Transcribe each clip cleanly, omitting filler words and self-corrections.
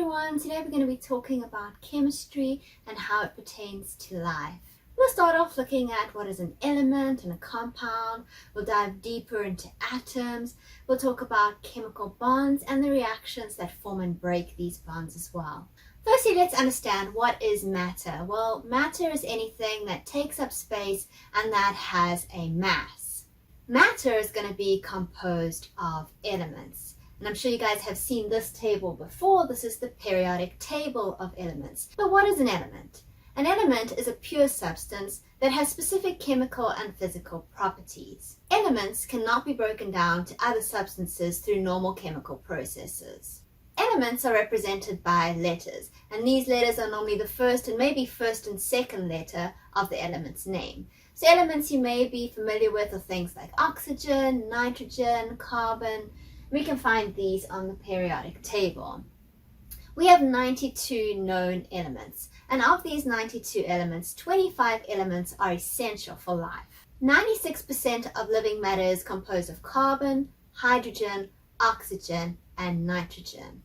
everyone, today we're going to be talking about chemistry and how it pertains to life. We'll start off looking at what is an element and a compound. We'll dive deeper into atoms. We'll talk about chemical bonds and the reactions that form and break these bonds as well. Firstly, let's understand what is matter. Well, matter is anything that takes up space and that has a mass. Matter is going to be composed of elements. And I'm sure you guys have seen this table before. This is the periodic table of elements. But what is an element? An element is a pure substance that has specific chemical and physical properties. Elements cannot be broken down to other substances through normal chemical processes. Elements are represented by letters, and these letters are normally the first and maybe first and second letter of the element's name. So elements you may be familiar with are things like oxygen, nitrogen, carbon. We can find these on the periodic table. We have 92 known elements, and of these 92 elements, 25 elements are essential for life. 96% of living matter is composed of carbon, hydrogen, oxygen, and nitrogen.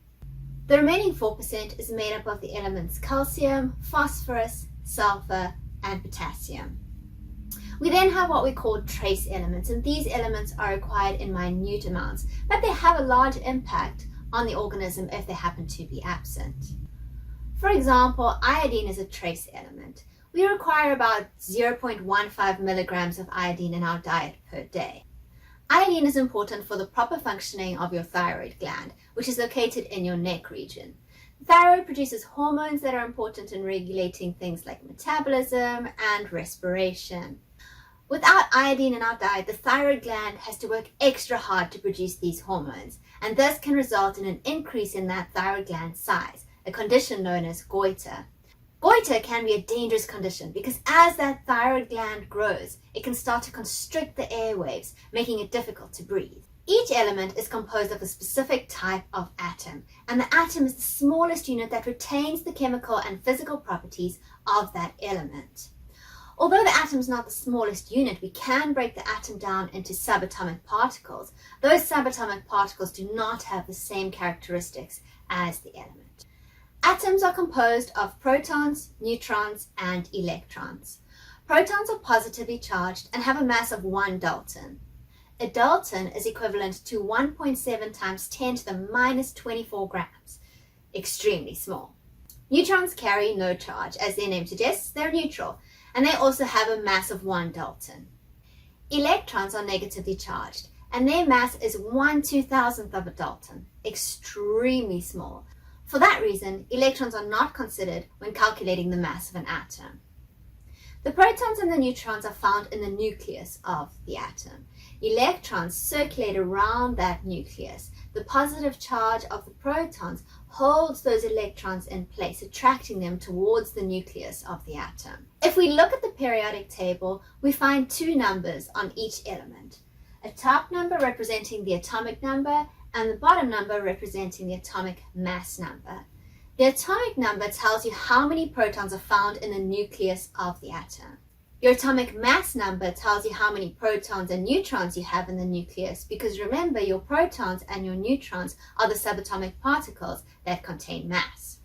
The remaining 4% is made up of the elements calcium, phosphorus, sulfur, and potassium. We then have what we call trace elements, and these elements are required in minute amounts, but they have a large impact on the organism if they happen to be absent. For example, iodine is a trace element. We require about 0.15 milligrams of iodine in our diet per day. Iodine is important for the proper functioning of your thyroid gland, which is located in your neck region. The thyroid produces hormones that are important in regulating things like metabolism and respiration. Without iodine in our diet, the thyroid gland has to work extra hard to produce these hormones, and this can result in an increase in that thyroid gland size, a condition known as goiter. Goiter can be a dangerous condition because as that thyroid gland grows, it can start to constrict the airwaves, making it difficult to breathe. Each element is composed of a specific type of atom, and the atom is the smallest unit that retains the chemical and physical properties of that element. Although the atom is not the smallest unit, we can break the atom down into subatomic particles. Those subatomic particles do not have the same characteristics as the element. Atoms are composed of protons, neutrons, and electrons. Protons are positively charged and have a mass of 1 dalton. A dalton is equivalent to 1.7 times 10 to the minus 24 grams. Extremely small. Neutrons carry no charge. As their name suggests, they're neutral, and they also have a mass of 1 dalton. Electrons are negatively charged, and their mass is 1/2000th of a dalton, extremely small. For that reason, electrons are not considered when calculating the mass of an atom. The protons and the neutrons are found in the nucleus of the atom. Electrons circulate around that nucleus. The positive charge of the protons holds those electrons in place, attracting them towards the nucleus of the atom. If we look at the periodic table, we find 2 numbers on each element. A top number representing the atomic number and the bottom number representing the atomic mass number. The atomic number tells you how many protons are found in the nucleus of the atom. Your atomic mass number tells you how many protons and neutrons you have in the nucleus, because remember, your protons and your neutrons are the subatomic particles that contain mass.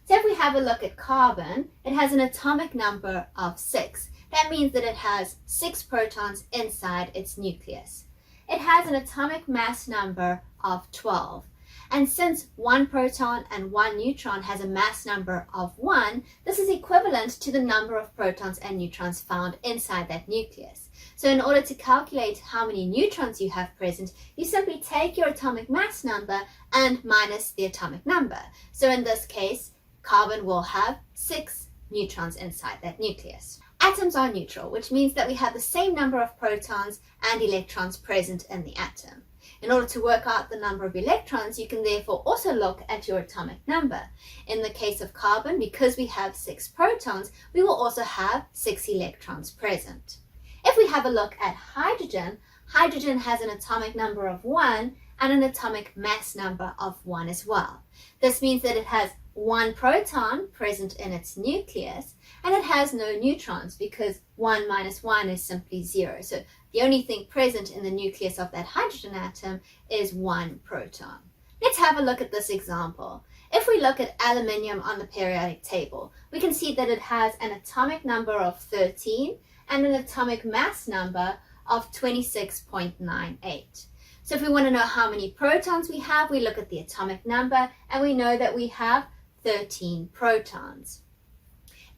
So if we have a look at carbon, it has an atomic number of 6. That means that it has 6 protons inside its nucleus. It has an atomic mass number of 12. And since 1 proton and 1 neutron has a mass number of 1, this is equivalent to the number of protons and neutrons found inside that nucleus. So in order to calculate how many neutrons you have present, you simply take your atomic mass number and minus the atomic number. So in this case, carbon will have 6 neutrons inside that nucleus. Atoms are neutral, which means that we have the same number of protons and electrons present in the atom. In order to work out the number of electrons, you can therefore also look at your atomic number. In the case of carbon, because we have 6 protons, we will also have 6 electrons present. If we have a look at hydrogen, hydrogen has an atomic number of 1 and an atomic mass number of 1 as well. This means that it has 1 proton present in its nucleus, and it has no neutrons because 1 minus 1 is simply 0. So the only thing present in the nucleus of that hydrogen atom is 1 proton. Let's have a look at this example. If we look at aluminium on the periodic table, we can see that it has an atomic number of 13 and an atomic mass number of 26.98. So if we want to know how many protons we have, we look at the atomic number and we know that we have 13 protons.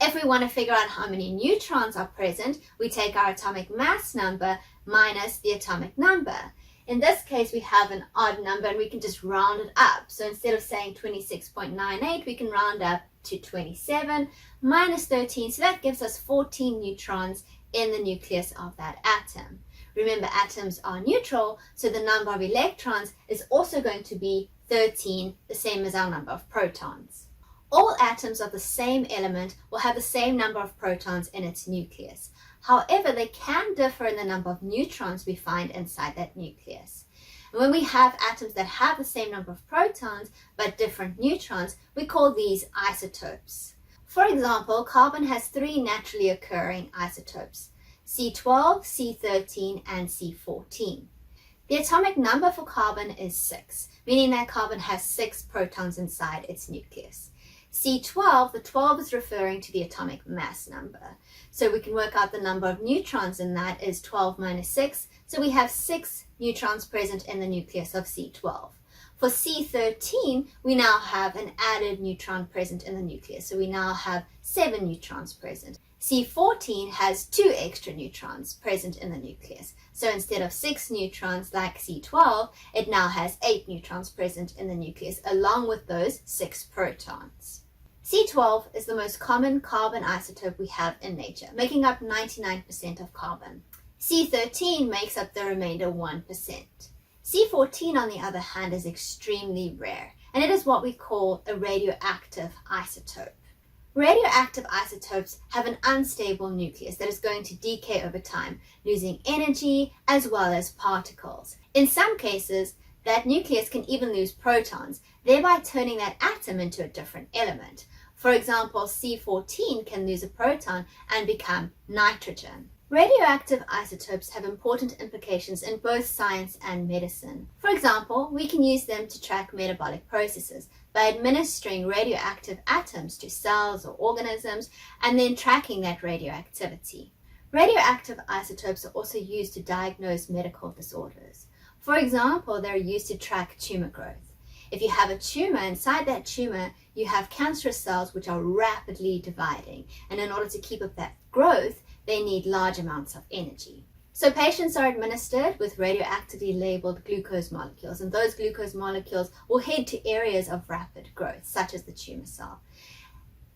If we want to figure out how many neutrons are present, we take our atomic mass number minus the atomic number. In this case, we have an odd number and we can just round it up. So instead of saying 26.98, we can round up to 27 minus 13. So that gives us 14 neutrons in the nucleus of that atom. Remember, atoms are neutral, so the number of electrons is also going to be 13, the same as our number of protons. All atoms of the same element will have the same number of protons in its nucleus. However, they can differ in the number of neutrons we find inside that nucleus. And when we have atoms that have the same number of protons but different neutrons, we call these isotopes. For example, carbon has 3 naturally occurring isotopes: C12, C13, and C14. The atomic number for carbon is 6, meaning that carbon has 6 protons inside its nucleus. C12, the 12 is referring to the atomic mass number. So we can work out the number of neutrons in that is 12 minus 6. So we have 6 neutrons present in the nucleus of C12. For C13, we now have an added neutron present in the nucleus. So we now have 7 neutrons present. C14 has 2 extra neutrons present in the nucleus. So instead of 6 neutrons like C12, it now has 8 neutrons present in the nucleus, along with those 6 protons. C12 is the most common carbon isotope we have in nature, making up 99% of carbon. C13 makes up the remainder 1%. C14, on the other hand, is extremely rare, and it is what we call a radioactive isotope. Radioactive isotopes have an unstable nucleus that is going to decay over time, losing energy as well as particles. In some cases, that nucleus can even lose protons, thereby turning that atom into a different element. For example, C14 can lose a proton and become nitrogen. Radioactive isotopes have important implications in both science and medicine. For example, we can use them to track metabolic processes by administering radioactive atoms to cells or organisms and then tracking that radioactivity. Radioactive isotopes are also used to diagnose medical disorders. For example, they're used to track tumor growth. If you have a tumor, inside that tumor, you have cancerous cells which are rapidly dividing, and in order to keep up that growth, they need large amounts of energy. So patients are administered with radioactively labeled glucose molecules, and those glucose molecules will head to areas of rapid growth, such as the tumor cell.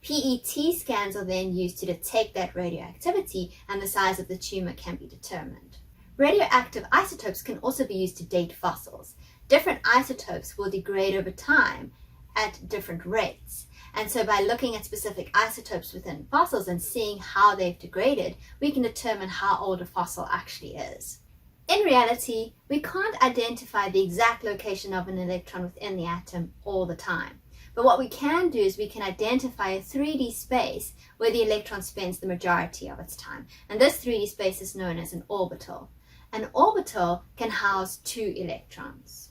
PET scans are then used to detect that radioactivity, and the size of the tumor can be determined. Radioactive isotopes can also be used to date fossils. Different isotopes will degrade over time at different rates. And so by looking at specific isotopes within fossils and seeing how they've degraded, we can determine how old a fossil actually is. In reality, we can't identify the exact location of an electron within the atom all the time. But what we can do is we can identify a 3D space where the electron spends the majority of its time. And this 3D space is known as an orbital. An orbital can house 2 electrons.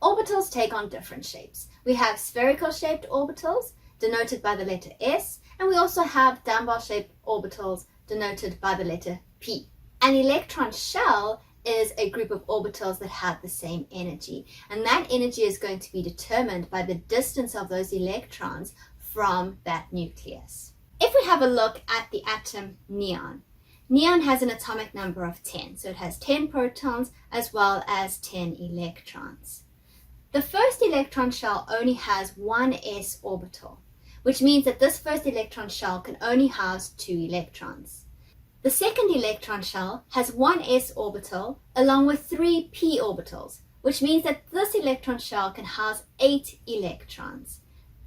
Orbitals take on different shapes. We have spherical shaped orbitals, denoted by the letter S, and we also have dumbbell-shaped orbitals denoted by the letter P. An electron shell is a group of orbitals that have the same energy, and that energy is going to be determined by the distance of those electrons from that nucleus. If we have a look at the atom neon, neon has an atomic number of 10, so it has 10 protons as well as 10 electrons. The first electron shell only has one s orbital, which means that this first electron shell can only house 2 electrons. The second electron shell has one s orbital along with 3 p orbitals, which means that this electron shell can house 8 electrons,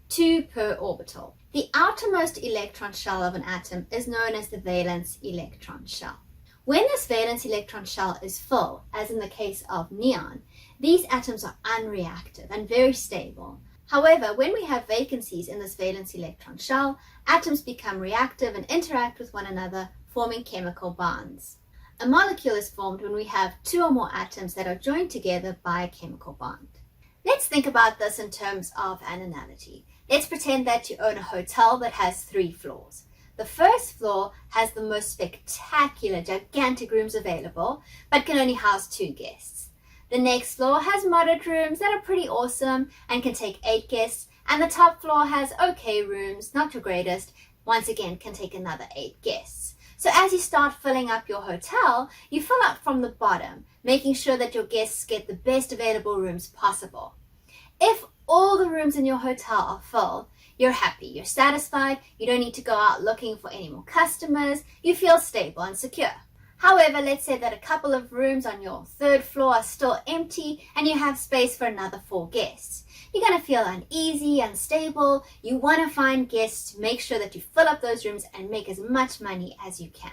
2 per orbital. The outermost electron shell of an atom is known as the valence electron shell. When this valence electron shell is full, as in the case of neon, these atoms are unreactive and very stable. However, when we have vacancies in this valence electron shell, atoms become reactive and interact with one another, forming chemical bonds. A molecule is formed when we have 2 or more atoms that are joined together by a chemical bond. Let's think about this in terms of an analogy. Let's pretend that you own a hotel that has 3 floors. The first floor has the most spectacular, gigantic rooms available, but can only house 2 guests. The next floor has moderate rooms that are pretty awesome and can take 8 guests, and the top floor has okay rooms, not your greatest, once again can take another 8 guests. So as you start filling up your hotel, you fill up from the bottom, making sure that your guests get the best available rooms possible. If all the rooms in your hotel are full, you're happy, you're satisfied, you don't need to go out looking for any more customers, you feel stable and secure. However, let's say that a couple of rooms on your 3rd floor are still empty and you have space for another 4 guests. You're going to feel uneasy, unstable. You want to find guests to make sure that you fill up those rooms and make as much money as you can.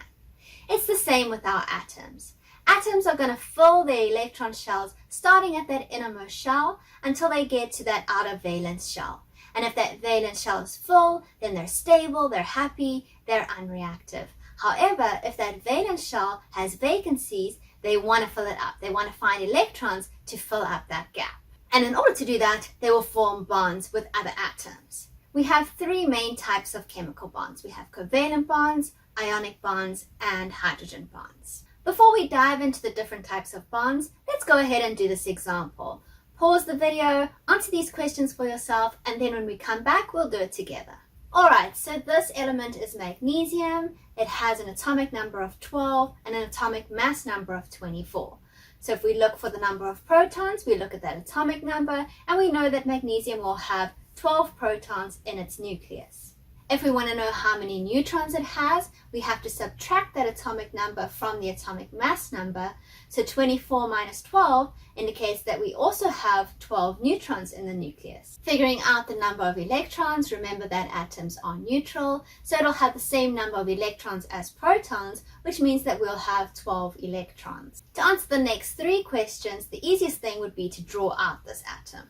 It's the same with our atoms. Atoms are going to fill their electron shells starting at that innermost shell until they get to that outer valence shell. And if that valence shell is full, then they're stable, they're happy, they're unreactive. However, if that valence shell has vacancies, they want to fill it up. They want to find electrons to fill up that gap. And in order to do that, they will form bonds with other atoms. We have 3 main types of chemical bonds. We have covalent bonds, ionic bonds, and hydrogen bonds. Before we dive into the different types of bonds, let's go ahead and do this example. Pause the video, answer these questions for yourself, and then when we come back, we'll do it together. Alright, so this element is magnesium. It has an atomic number of 12 and an atomic mass number of 24. So if we look for the number of protons, we look at that atomic number, and we know that magnesium will have 12 protons in its nucleus. If we want to know how many neutrons it has, we have to subtract that atomic number from the atomic mass number. So 24 minus 12 indicates that we also have 12 neutrons in the nucleus. Figuring out the number of electrons, remember that atoms are neutral, so it'll have the same number of electrons as protons, which means that we'll have 12 electrons. To answer the next 3 questions, the easiest thing would be to draw out this atom.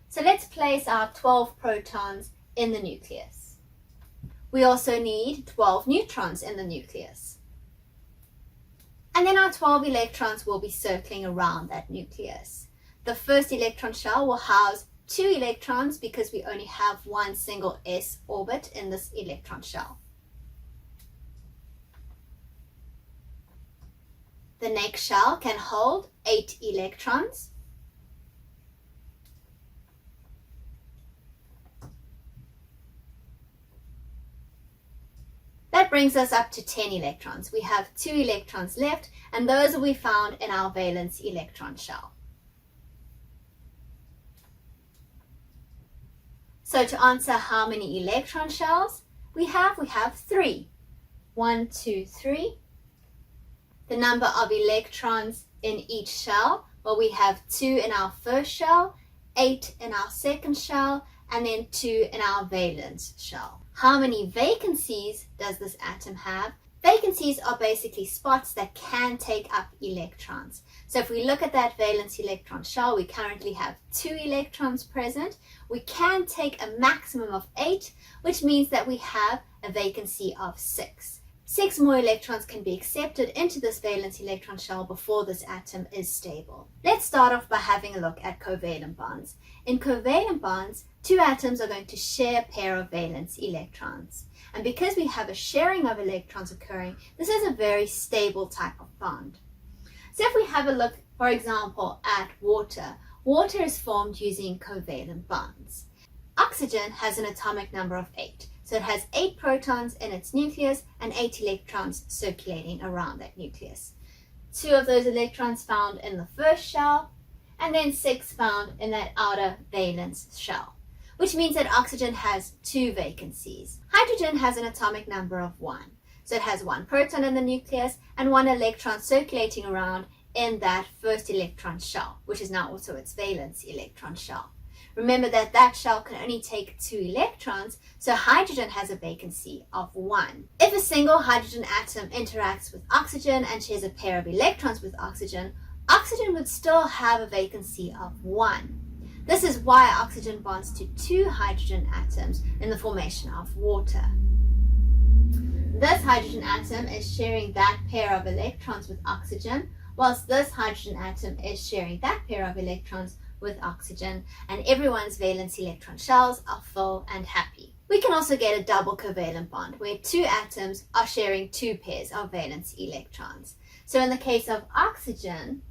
So let's place our 12 protons in the nucleus. We also need 12 neutrons in the nucleus. And then our 12 electrons will be circling around that nucleus. The first electron shell will house 2 electrons because we only have one single s orbit in this electron shell. The next shell can hold 8 electrons. That brings us up to 10 electrons. We have 2 electrons left, and those will be found in our valence electron shell. So to answer how many electron shells we have 3. 1, 2, 3. The number of electrons in each shell, well, we have 2 in our first shell, 8 in our second shell, and then 2 in our valence shell. How many vacancies does this atom have? Vacancies are basically spots that can take up electrons. So if we look at that valence electron shell, we currently have 2 electrons present. We can take a maximum of 8, which means that we have a vacancy of 6. 6 more electrons can be accepted into this valence electron shell before this atom is stable. Let's start off by having a look at covalent bonds. In covalent bonds, 2 atoms are going to share a pair of valence electrons. And because we have a sharing of electrons occurring, this is a very stable type of bond. So if we have a look, for example, at water, water is formed using covalent bonds. Oxygen has an atomic number of 8. So it has 8 protons in its nucleus and 8 electrons circulating around that nucleus. 2 of those electrons found in the first shell, and then 6 found in that outer valence shell, which means that oxygen has 2 vacancies. Hydrogen has an atomic number of 1. So it has 1 proton in the nucleus and 1 electron circulating around in that first electron shell, which is now also its valence electron shell. Remember that that shell can only take 2 electrons, so hydrogen has a vacancy of 1. If a single hydrogen atom interacts with oxygen and shares a pair of electrons with oxygen, oxygen would still have a vacancy of 1. This is why oxygen bonds to 2 hydrogen atoms in the formation of water. This hydrogen atom is sharing that pair of electrons with oxygen, whilst this hydrogen atom is sharing that pair of electrons with oxygen, and everyone's valence electron shells are full and happy. We can also get a double covalent bond where two atoms are sharing two pairs of valence electrons. So in the case of oxygen,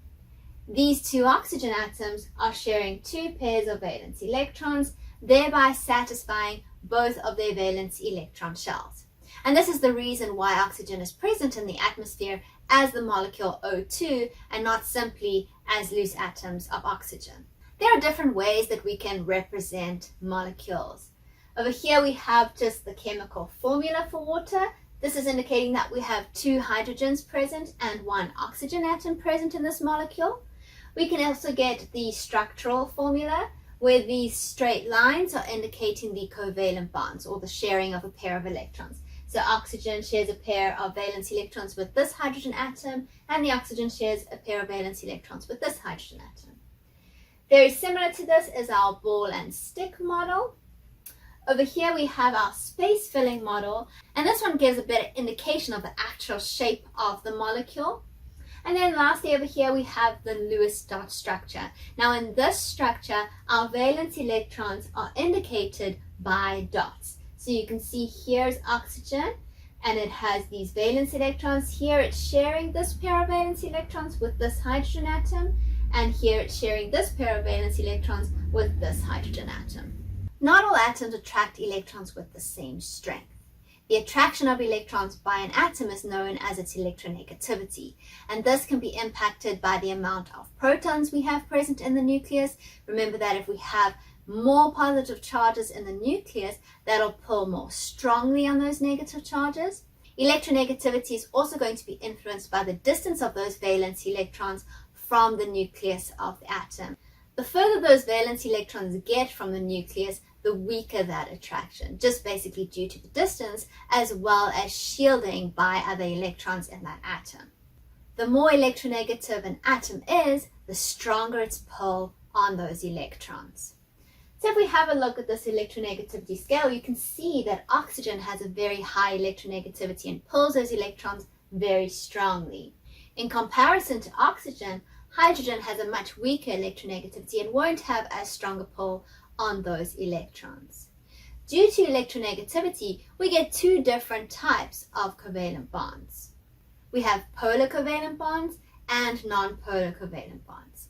these two oxygen atoms are sharing two pairs of valence electrons, thereby satisfying both of their valence electron shells. And this is the reason why oxygen is present in the atmosphere as the molecule O2 and not simply as loose atoms of oxygen. There are different ways that we can represent molecules. Over here we have just the chemical formula for water. This is indicating that we have two hydrogens present and one oxygen atom present in this molecule. We can also get the structural formula where these straight lines are indicating the covalent bonds or the sharing of a pair of electrons. So oxygen shares a pair of valence electrons with this hydrogen atom, and the oxygen shares a pair of valence electrons with this hydrogen atom. Very similar to this is our ball and stick model. Over here we have our space filling model, and this one gives a better indication of the actual shape of the molecule. And then lastly over here we have the Lewis dot structure. Now in this structure, our valence electrons are indicated by dots. So you can see here's oxygen, and it has these valence electrons. Here it's sharing this pair of valence electrons with this hydrogen atom, and here it's sharing this pair of valence electrons with this hydrogen atom. Not all atoms attract electrons with the same strength. The attraction of electrons by an atom is known as its electronegativity, and this can be impacted by the amount of protons we have present in the nucleus. Remember that if we have more positive charges in the nucleus, that'll pull more strongly on those negative charges. Electronegativity is also going to be influenced by the distance of those valence electrons from the nucleus of the atom. The further those valence electrons get from the nucleus, the weaker that attraction, just basically due to the distance as well as shielding by other electrons in that atom. The more electronegative an atom is, the stronger its pull on those electrons. So if we have a look at this electronegativity scale, you can see that oxygen has a very high electronegativity and pulls those electrons very strongly. In comparison to oxygen, hydrogen has a much weaker electronegativity and won't have as strong a pull on those electrons. Due to electronegativity, we get two different types of covalent bonds. We have polar covalent bonds and non-polar covalent bonds.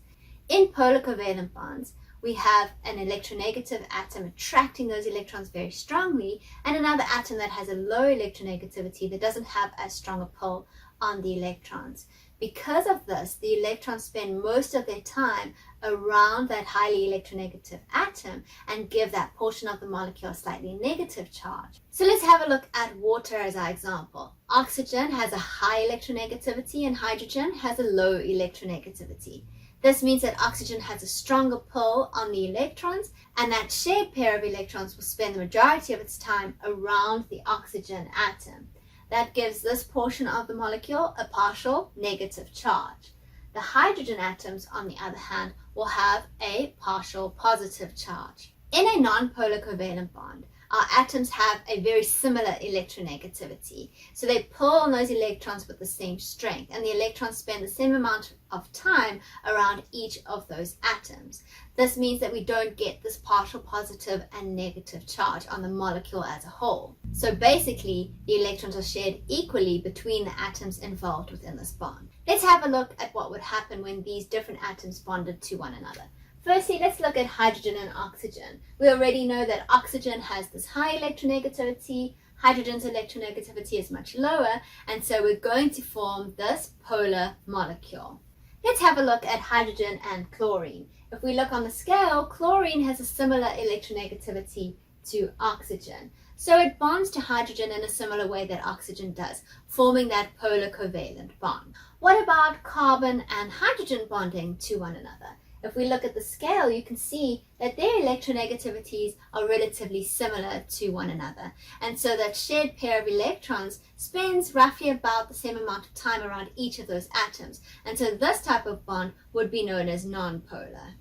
In polar covalent bonds, we have an electronegative atom attracting those electrons very strongly, and another atom that has a low electronegativity that doesn't have as strong a pull on the electrons. Because of this, the electrons spend most of their time around that highly electronegative atom and give that portion of the molecule a slightly negative charge. So let's have a look at water as our example. Oxygen has a high electronegativity and hydrogen has a low electronegativity. This means that oxygen has a stronger pull on the electrons, and that shared pair of electrons will spend the majority of its time around the oxygen atom. That gives this portion of the molecule a partial negative charge. The hydrogen atoms, on the other hand, will have a partial positive charge. In a non-polar covalent bond, our atoms have a very similar electronegativity. So they pull on those electrons with the same strength, and the electrons spend the same amount of time around each of those atoms. This means that we don't get this partial positive and negative charge on the molecule as a whole. So basically, the electrons are shared equally between the atoms involved within this bond. Let's have a look at what would happen when these different atoms bonded to one another. Firstly, let's look at hydrogen and oxygen. We already know that oxygen has this high electronegativity, hydrogen's electronegativity is much lower, and so we're going to form this polar molecule. Let's have a look at hydrogen and chlorine. If we look on the scale, chlorine has a similar electronegativity to oxygen. So it bonds to hydrogen in a similar way that oxygen does, forming that polar covalent bond. What about carbon and hydrogen bonding to one another? If we look at the scale, you can see that their electronegativities are relatively similar to one another. And so that shared pair of electrons spends roughly about the same amount of time around each of those atoms. And so this type of bond would be known as nonpolar.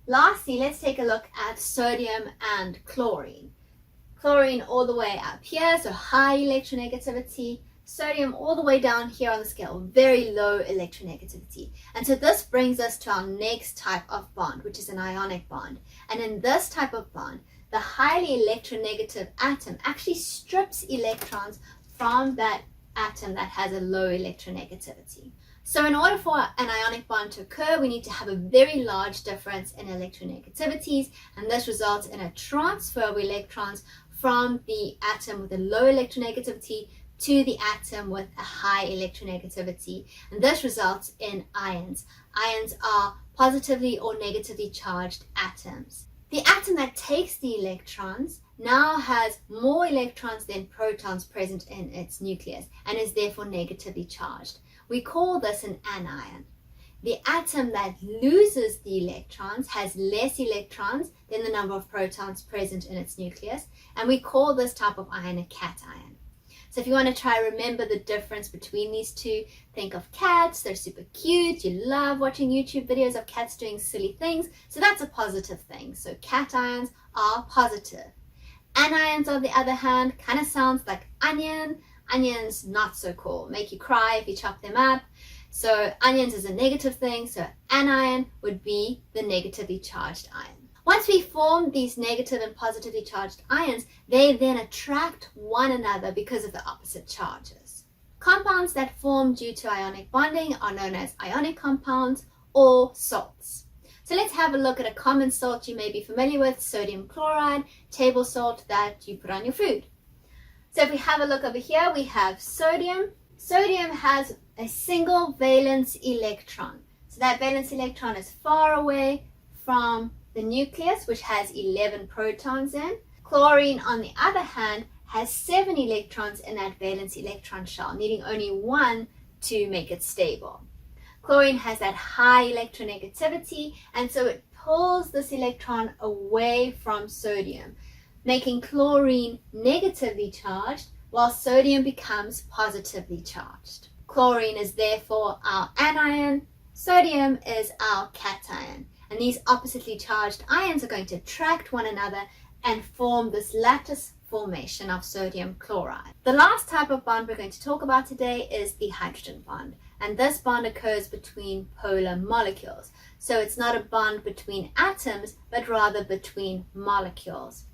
Lastly, let's take a look at sodium and chlorine. Chlorine all the way up here, so high electronegativity. sodium all the way down here on the scale, very low electronegativity. And so this brings us to our next type of bond, which is an ionic bond. And in this type of bond, the highly electronegative atom actually strips electrons from that atom that has a low electronegativity. So in order for an ionic bond to occur, we need to have a very large difference in electronegativities, and this results in a transfer of electrons from the atom with a low electronegativity to the atom with a high electronegativity, and this results in ions. Ions are positively or negatively charged atoms. The atom that takes the electrons now has more electrons than protons present in its nucleus and is therefore negatively charged. We call this an anion. The atom that loses the electrons has less electrons than the number of protons present in its nucleus, and we call this type of ion a cation. So if you want to try to remember the difference between these two, think of cats. They're super cute. You love watching YouTube videos of cats doing silly things. So that's a positive thing. So cations are positive. Anions, on the other hand, kind of sounds like onion. Onions, not so cool. Make you cry if you chop them up. So onions is a negative thing. So anion would be the negatively charged ion. Once we form these negative and positively charged ions, they then attract one another because of the opposite charges. Compounds that form due to ionic bonding are known as ionic compounds or salts. So let's have a look at a common salt you may be familiar with, sodium chloride, table salt that you put on your food. So if we have a look over here, we have sodium. Sodium has a single valence electron. So that valence electron is far away from the nucleus, which has 11 protons in. Chlorine, on the other hand, has 7 electrons in that valence electron shell, needing only 1 to make it stable. Chlorine has that high electronegativity, and so it pulls this electron away from sodium, making chlorine negatively charged, while sodium becomes positively charged. Chlorine is therefore our anion, sodium is our cation. And these oppositely charged ions are going to attract one another and form this lattice formation of sodium chloride. The last type of bond we're going to talk about today is the hydrogen bond. And this bond occurs between polar molecules. So it's not a bond between atoms, but rather between molecules.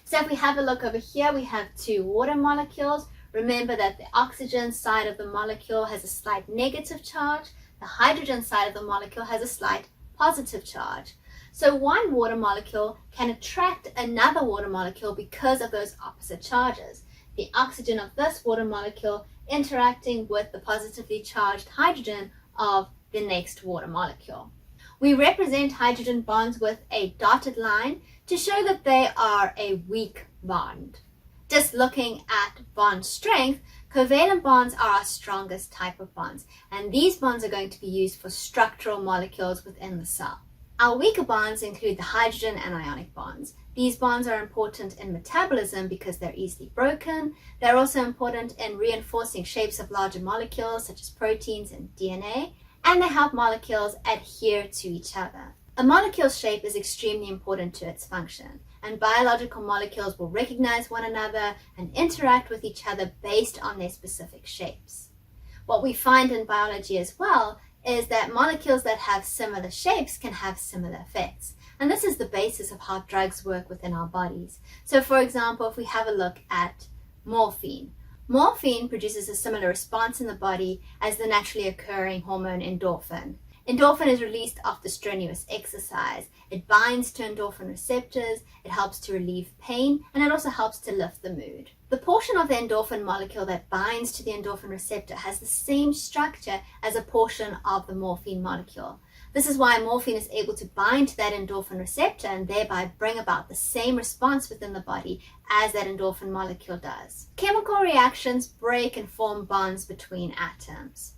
So if we have a look over here, we have 2 water molecules. Remember that the oxygen side of the molecule has a slight negative charge. The hydrogen side of the molecule has a slight positive charge. So one water molecule can attract another water molecule because of those opposite charges. The oxygen of this water molecule interacting with the positively charged hydrogen of the next water molecule. We represent hydrogen bonds with a dotted line to show that they are a weak bond. Just looking at bond strength, covalent bonds are our strongest type of bonds, and these bonds are going to be used for structural molecules within the cell. Our weaker bonds include the hydrogen and ionic bonds. These bonds are important in metabolism because they're easily broken. They're also important in reinforcing shapes of larger molecules such as proteins and DNA, and they help molecules adhere to each other. A molecule's shape is extremely important to its function, and biological molecules will recognize one another and interact with each other based on their specific shapes. What we find in biology as well is that molecules that have similar shapes can have similar effects. And this is the basis of how drugs work within our bodies. So for example, if we have a look at morphine. Morphine produces a similar response in the body as the naturally occurring hormone endorphin. Endorphin is released after strenuous exercise. It binds to endorphin receptors, it helps to relieve pain, and it also helps to lift the mood. The portion of the endorphin molecule that binds to the endorphin receptor has the same structure as a portion of the morphine molecule. This is why morphine is able to bind to that endorphin receptor and thereby bring about the same response within the body as that endorphin molecule does. Chemical reactions break and form bonds between atoms.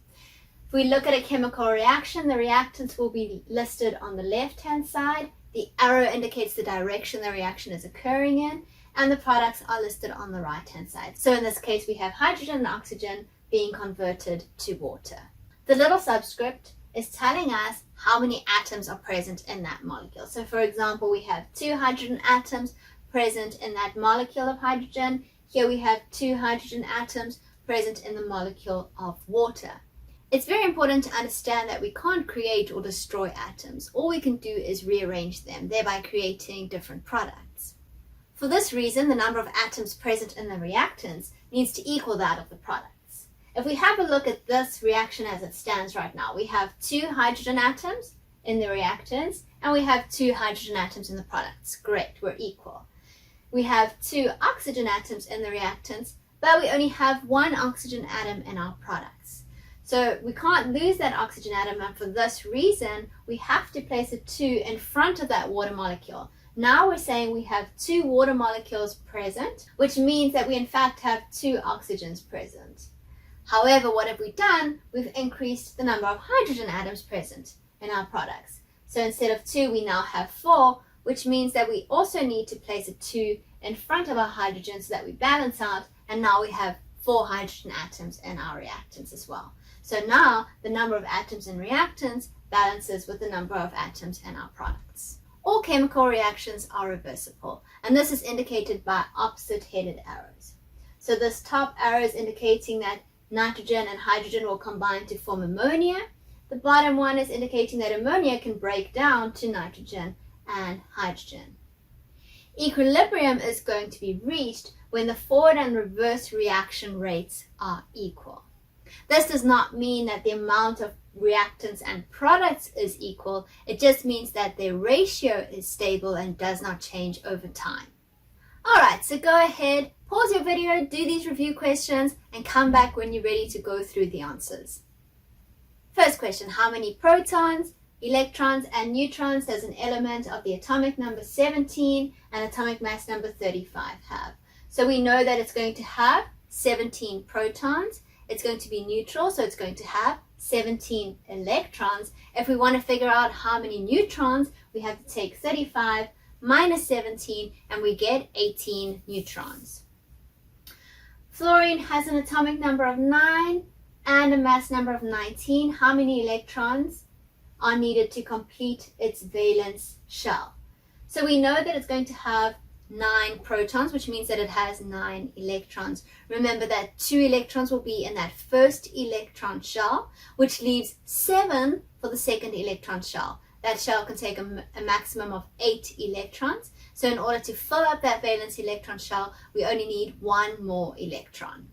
If we look at a chemical reaction, the reactants will be listed on the left-hand side. The arrow indicates the direction the reaction is occurring in, and the products are listed on the right-hand side. So in this case, we have hydrogen and oxygen being converted to water. The little subscript is telling us how many atoms are present in that molecule. So for example, we have 2 hydrogen atoms present in that molecule of hydrogen. Here we have 2 hydrogen atoms present in the molecule of water. It's very important to understand that we can't create or destroy atoms. All we can do is rearrange them, thereby creating different products. For this reason, the number of atoms present in the reactants needs to equal that of the products. If we have a look at this reaction as it stands right now, we have 2 hydrogen atoms in the reactants and we have 2 hydrogen atoms in the products. Great, we're equal. We have 2 oxygen atoms in the reactants, but we only have 1 oxygen atom in our products. So we can't lose that oxygen atom, and for this reason, we have to place a 2 in front of that water molecule. Now we're saying we have 2 water molecules present, which means that we in fact have 2 oxygens present. However, what have we done? We've increased the number of hydrogen atoms present in our products. So instead of 2, we now have 4, which means that we also need to place a 2 in front of our hydrogen so that we balance out, and now we have 4 hydrogen atoms in our reactants as well. So now the number of atoms in reactants balances with the number of atoms in our products. All chemical reactions are reversible, and this is indicated by opposite-headed arrows. So this top arrow is indicating that nitrogen and hydrogen will combine to form ammonia. The bottom one is indicating that ammonia can break down to nitrogen and hydrogen. Equilibrium is going to be reached when the forward and reverse reaction rates are equal. This does not mean that the amount of reactants and products is equal. It just means that their ratio is stable and does not change over time. Alright, so go ahead, pause your video, do these review questions, and come back when you're ready to go through the answers. First question, how many protons, electrons, and neutrons does an element of the atomic number 17 and atomic mass number 35 have? So we know that it's going to have 17 protons. It's going to be neutral, so it's going to have 17 electrons. If we want to figure out how many neutrons, we have to take 35 minus 17 and we get 18 neutrons. Fluorine has an atomic number of 9 and a mass number of 19. How many electrons are needed to complete its valence shell? So we know that it's going to have 9 protons, which means that it has 9 electrons. Remember that 2 electrons will be in that first electron shell, which leaves 7 for the second electron shell. That shell can take a maximum of 8 electrons. So in order to fill up that valence electron shell, we only need 1 more electron.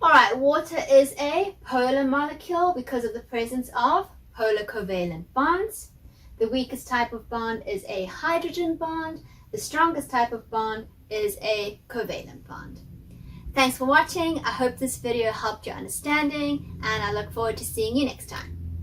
Alright, water is a polar molecule because of the presence of polar covalent bonds. The weakest type of bond is a hydrogen bond. The strongest type of bond is a covalent bond. Thanks for watching. I hope this video helped your understanding, and I look forward to seeing you next time.